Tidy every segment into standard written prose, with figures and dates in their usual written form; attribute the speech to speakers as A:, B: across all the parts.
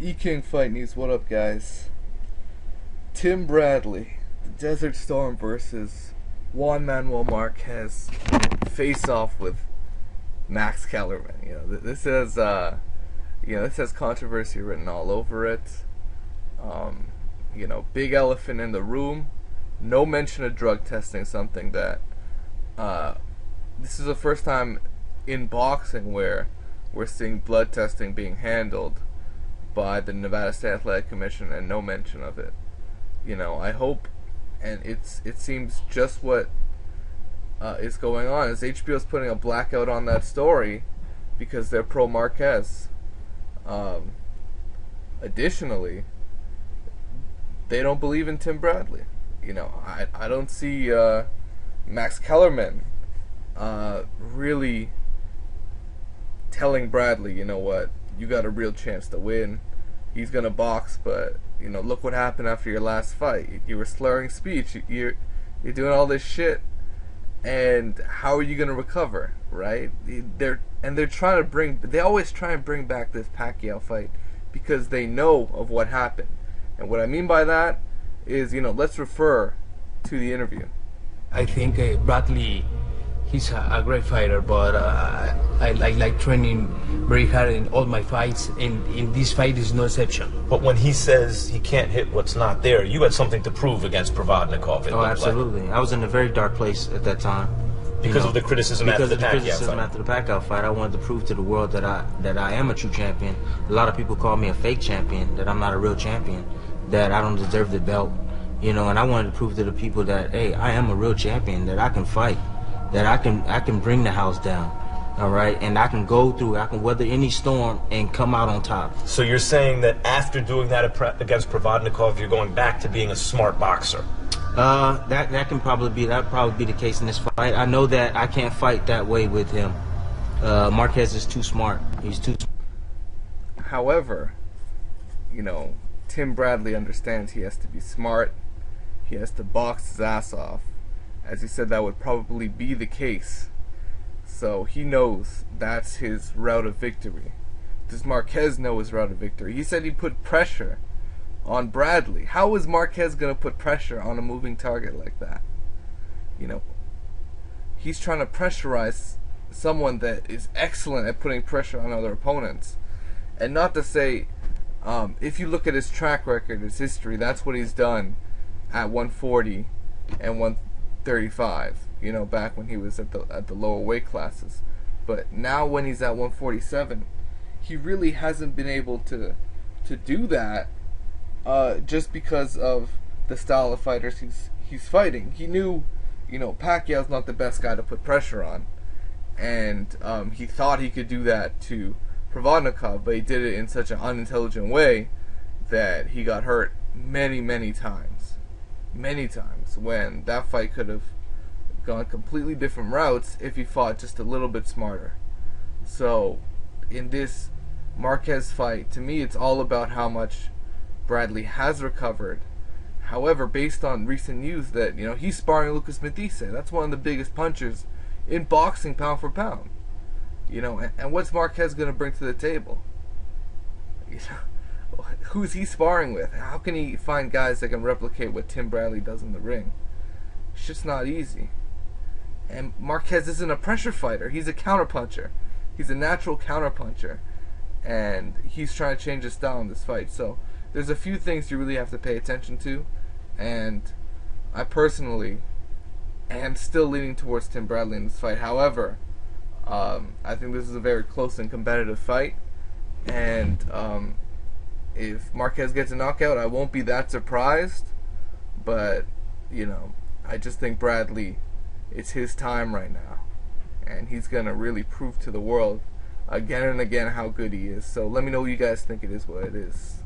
A: E-King Fight News, what up guys? Tim Bradley, the Desert Storm versus Juan Manuel Marquez face off with Max Kellerman. This has controversy written all over it. Big elephant in the room. No mention of drug testing, something that this is the first time in boxing where we're seeing blood testing being handled by the Nevada State Athletic Commission and no mention of it. I hope, and it seems just what is going on is HBO's putting a blackout on that story because they're pro Marquez. Additionally, they don't believe in Tim Bradley. I don't see Max Kellerman really telling Bradley, you know what, you got a real chance to win. He's gonna box, but look what happened after your last fight. You were slurring speech. You're doing all this shit, and how are you gonna recover, right? They always try and bring back this Pacquiao fight because they know of what happened. And what I mean by that is, let's refer to the interview.
B: I think Bradley, he's a great fighter, but I like training very hard in all my fights, and in this fight is no exception.
C: But when he says he can't hit what's not there, you had something to prove against Provodnikov.
D: Oh, absolutely. I was in a very dark place at that time.
C: Because of the criticism after the Pacquiao fight.
D: Because of the criticism after the Pacquiao fight, I wanted to prove to the world that I am a true champion. A lot of people call me a fake champion, that I'm not a real champion, that I don't deserve the belt, and I wanted to prove to the people that, hey, I am a real champion, that I can fight, that I can bring the house down, all right, and I can weather any storm and come out on top.
C: So you're saying that after doing that against Provodnikov, you're going back to being a smart boxer?
D: That probably be the case in this fight. I know that I can't fight that way with him. Marquez is too smart. He's too.
A: However, Tim Bradley understands he has to be smart. He has to box his ass off. As he said, that would probably be the case. So he knows that's his route of victory. Does Marquez know his route of victory? He said he put pressure on Bradley. How is Marquez going to put pressure on a moving target like that? He's trying to pressurize someone that is excellent at putting pressure on other opponents. And not to say, if you look at his track record, his history, that's what he's done at 140 and 135, back when he was at the lower weight classes. But now when he's at 147, he really hasn't been able to do that, just because of the style of fighters he's fighting. He knew, Pacquiao's not the best guy to put pressure on, and he thought he could do that to Provodnikov, but he did it in such an unintelligent way that he got hurt many times, when that fight could have gone completely different routes if he fought just a little bit smarter. So in this Marquez fight, to me, it's all about how much Bradley has recovered. However, based on recent news that he's sparring Lucas Matthysse, that's one of the biggest punchers in boxing, pound for pound. And what's Marquez going to bring to the table? Who's he sparring with? How can he find guys that can replicate what Tim Bradley does in the ring? It's just not easy. And Marquez isn't a pressure fighter. He's a counterpuncher. He's a natural counterpuncher. And he's trying to change his style in this fight. So there's a few things you really have to pay attention to. And I personally am still leaning towards Tim Bradley in this fight. However, I think this is a very close and competitive fight. And if Marquez gets a knockout, I won't be that surprised. But, I just think Bradley, it's his time right now. And he's going to really prove to the world again and again how good he is. So let me know what you guys think it is what it is.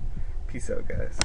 A: Peace out, guys.